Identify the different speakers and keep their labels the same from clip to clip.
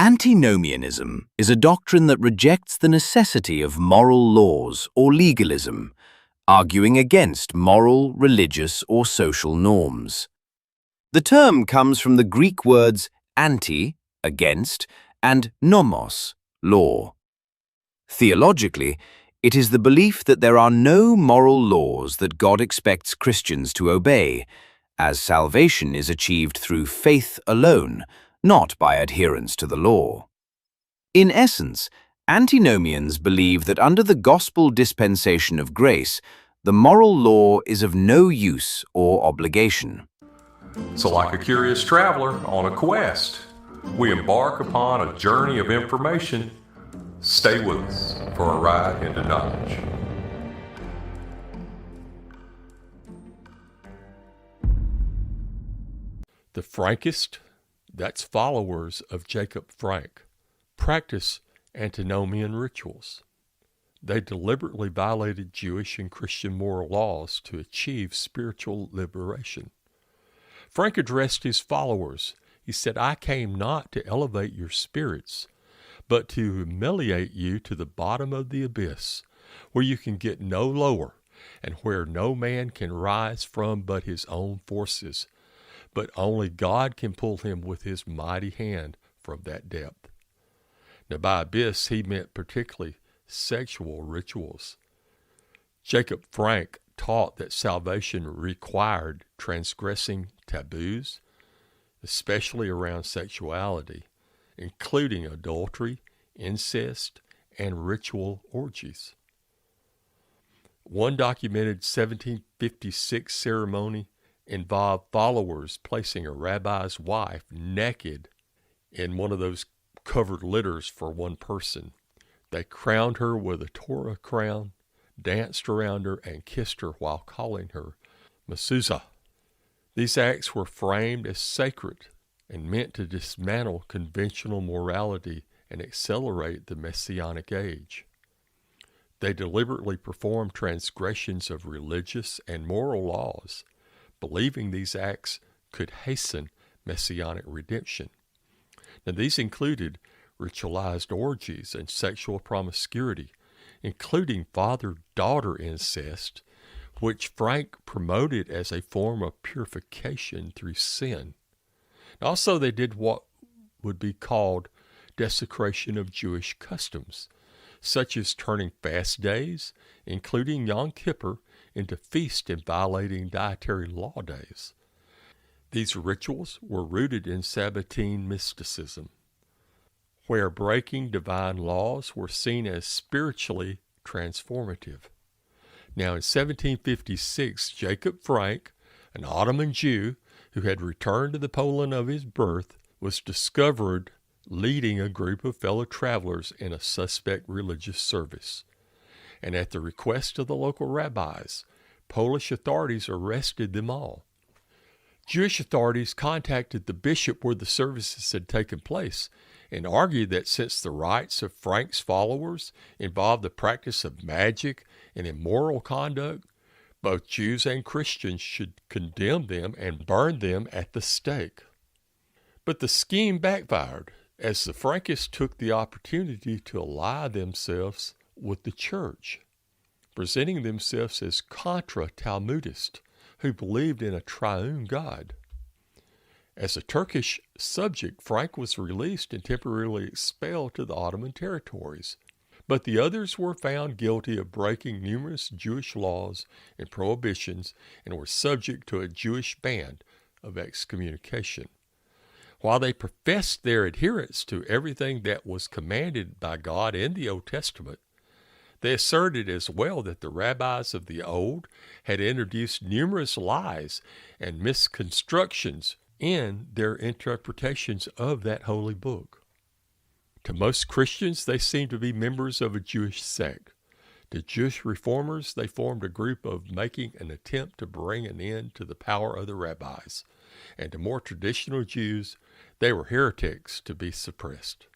Speaker 1: Antinomianism is a doctrine that rejects the necessity of moral laws or legalism, arguing against moral, religious, or social norms. The term comes from the Greek words anti, against, and nomos, law. Theologically, it is the belief that there are no moral laws that God expects Christians to obey, as salvation is achieved through faith alone, not by adherence to the law. In essence, antinomians believe that under the gospel dispensation of grace, the moral law is of no use or obligation.
Speaker 2: So like a curious traveler on a quest, we embark upon a journey of information. Stay with us for a ride into knowledge.
Speaker 3: The Frankists, that's followers of Jacob Frank, practice antinomian rituals. They deliberately violated Jewish and Christian moral laws to achieve spiritual liberation. Frank addressed his followers. He said, "I came not to elevate your spirits, but to humiliate you to the bottom of the abyss, where you can get no lower, and where no man can rise from but his own forces. But only God can pull him with his mighty hand from that depth." Now, by abyss, he meant particularly sexual rituals. Jacob Frank taught that salvation required transgressing taboos, especially around sexuality, including adultery, incest, and ritual orgies. One documented 1756 ceremony involved followers placing a rabbi's wife naked in one of those covered litters for one person. They crowned her with a Torah crown, danced around her, and kissed her while calling her mezuzah. These acts were framed as sacred and meant to dismantle conventional morality and accelerate the Messianic age. They deliberately performed transgressions of religious and moral laws, believing these acts could hasten Messianic redemption. Now, these included ritualized orgies and sexual promiscuity, including father-daughter incest, which Frank promoted as a form of purification through sin. Also, they did what would be called desecration of Jewish customs, such as turning fast days, including Yom Kippur, into feast and violating dietary law days. These rituals were rooted in Sabbatean mysticism, where breaking divine laws were seen as spiritually transformative. Now, in 1756, Jacob Frank, an Ottoman Jew who had returned to the Poland of his birth, was discovered leading a group of fellow travelers in a suspect religious service. And at the request of the local rabbis, Polish authorities arrested them all. Jewish authorities contacted the bishop where the services had taken place and argued that since the rites of Frank's followers involved the practice of magic and immoral conduct, both Jews and Christians should condemn them and burn them at the stake. But the scheme backfired, as the Frankists took the opportunity to ally themselves with the church, presenting themselves as contra-Talmudists who believed in a triune God. As a Turkish subject, Frank was released and temporarily expelled to the Ottoman territories, but the others were found guilty of breaking numerous Jewish laws and prohibitions and were subject to a Jewish ban of excommunication. While they professed their adherence to everything that was commanded by God in the Old Testament, they asserted as well that the rabbis of the Old had introduced numerous lies and misconstructions in their interpretations of that holy book. To most Christians, they seemed to be members of a Jewish sect. To Jewish reformers, they formed a group of making an attempt to bring an end to the power of the rabbis. And to more traditional Jews, they were heretics to be suppressed.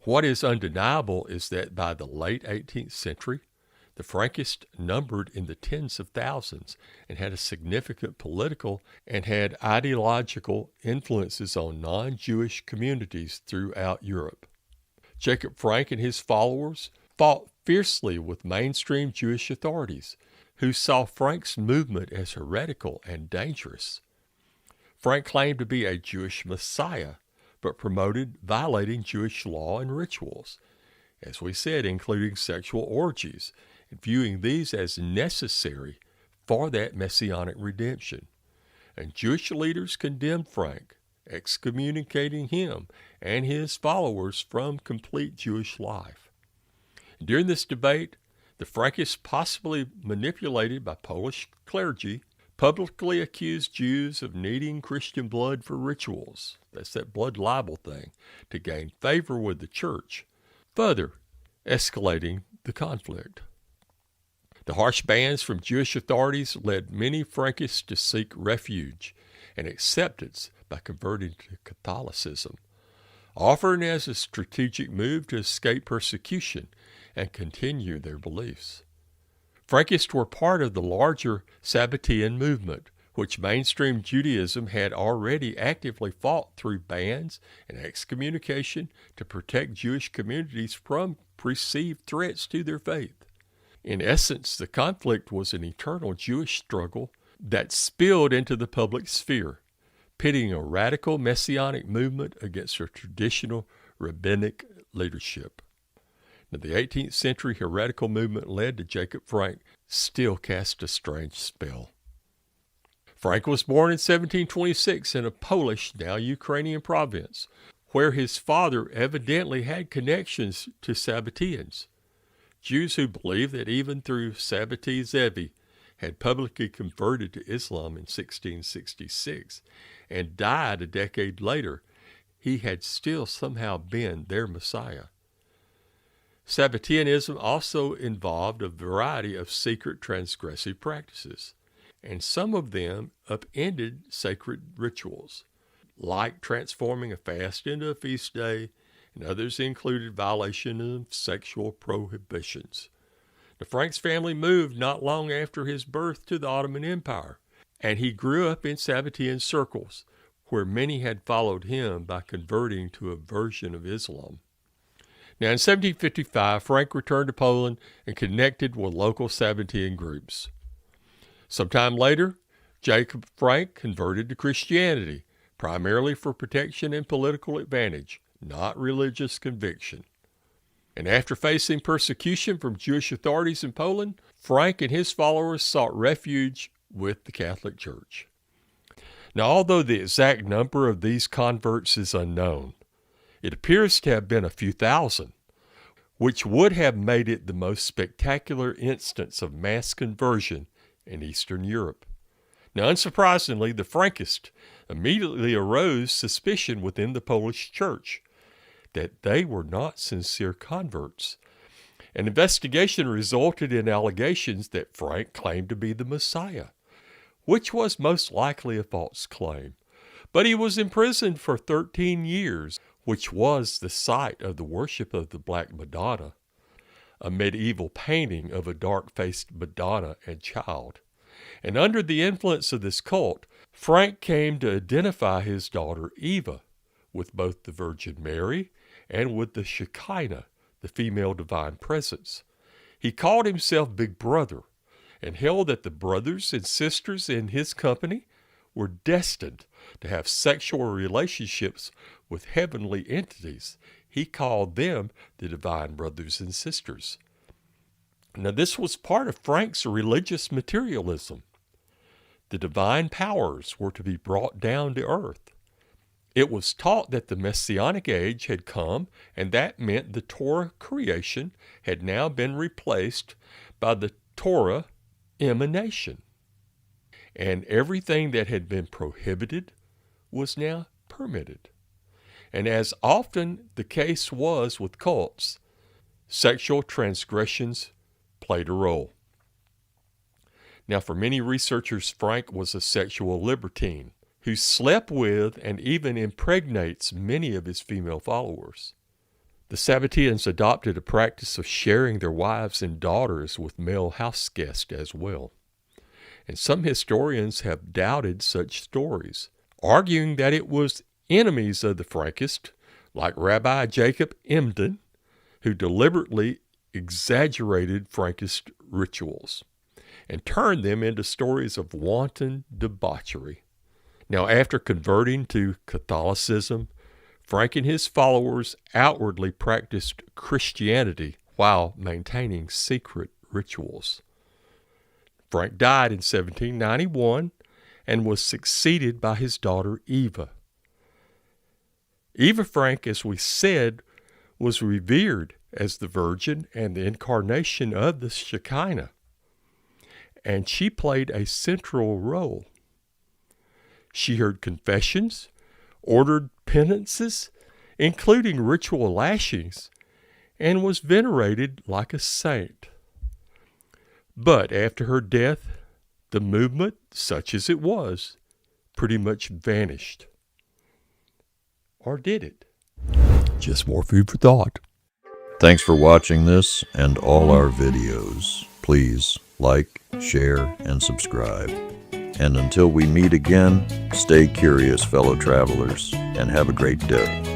Speaker 3: What is undeniable is that by the late 18th century, The Frankists numbered in the tens of thousands and had a significant political and had ideological influences on non-Jewish communities throughout Europe. Jacob Frank and his followers fought fiercely with mainstream Jewish authorities, who saw Frank's movement as heretical and dangerous. Frank claimed to be a Jewish Messiah, but promoted violating Jewish law and rituals, as we said, including sexual orgies, and viewing these as necessary for that messianic redemption. And Jewish leaders condemned Frank, excommunicating him and his followers from complete Jewish life. During this debate, the Frankists, possibly manipulated by Polish clergy, publicly accused Jews of needing Christian blood for rituals, that's that blood libel thing, to gain favor with the church, further escalating the conflict. The harsh bans from Jewish authorities led many Frankists to seek refuge and acceptance by converting to Catholicism, often as a strategic move to escape persecution and continue their beliefs. Frankists were part of the larger Sabbatean movement, which mainstream Judaism had already actively fought through bans and excommunication to protect Jewish communities from perceived threats to their faith. In essence, the conflict was an eternal Jewish struggle that spilled into the public sphere, pitting a radical messianic movement against a traditional rabbinic leadership. Now, the 18th century heretical movement led to Jacob Frank still cast a strange spell. Frank was born in 1726 in a Polish, now Ukrainian province, where his father evidently had connections to Sabbateans. Jews who believed that even through Sabbatee Zevi had publicly converted to Islam in 1666 and died a decade later, he had still somehow been their Messiah. Sabbateanism also involved a variety of secret transgressive practices, and some of them upended sacred rituals, like transforming a fast into a feast day, and others included violation of sexual prohibitions. The Frank's family moved not long after his birth to the Ottoman Empire, and he grew up in Sabbatean circles, where many had followed him by converting to a version of Islam. Now, in 1755, Frank returned to Poland and connected with local Sabbatean groups. Sometime later, Jacob Frank converted to Christianity, primarily for protection and political advantage, not religious conviction. And after facing persecution from Jewish authorities in Poland, Frank and his followers sought refuge with the Catholic Church. Now, although the exact number of these converts is unknown, it appears to have been a few thousand, which would have made it the most spectacular instance of mass conversion in Eastern Europe. Now, unsurprisingly, the Frankists immediately arose suspicion within the Polish church that they were not sincere converts. An investigation resulted in allegations that Frank claimed to be the Messiah, which was most likely a false claim. But he was imprisoned for 13 years, which was the site of the worship of the Black Madonna, a medieval painting of a dark-faced Madonna and child. And under the influence of this cult, Frank came to identify his daughter Eva with both the Virgin Mary and with the Shekinah, the female divine presence. He called himself Big Brother and held that the brothers and sisters in his company were destined to have sexual relationships with heavenly entities. He called them the divine brothers and sisters. Now, this was part of Frank's religious materialism. The divine powers were to be brought down to earth. It was taught that the Messianic age had come, and that meant the Torah creation had now been replaced by the Torah emanation. And everything that had been prohibited was now permitted. And as often the case was with cults, sexual transgressions played a role. Now, for many researchers, Frank was a sexual libertine who slept with and even impregnates many of his female followers. The Sabbateans adopted a practice of sharing their wives and daughters with male house guests as well. And some historians have doubted such stories, arguing that it was enemies of the Frankists, like Rabbi Jacob Emden, who deliberately exaggerated Frankist rituals and turned them into stories of wanton debauchery. Now, after converting to Catholicism, Frank and his followers outwardly practiced Christianity while maintaining secret rituals. Frank died in 1791 and was succeeded by his daughter Eva. Eva Frank, as we said, was revered as the Virgin and the incarnation of the Shekinah, and she played a central role. She heard confessions, ordered penances, including ritual lashings, and was venerated like a saint. But after her death, the movement, such as it was, pretty much vanished. Or did it? Just more food for thought.
Speaker 4: Thanks for watching this and all our videos. Please like, share, and subscribe. And until we meet again, stay curious, fellow travelers, and have a great day.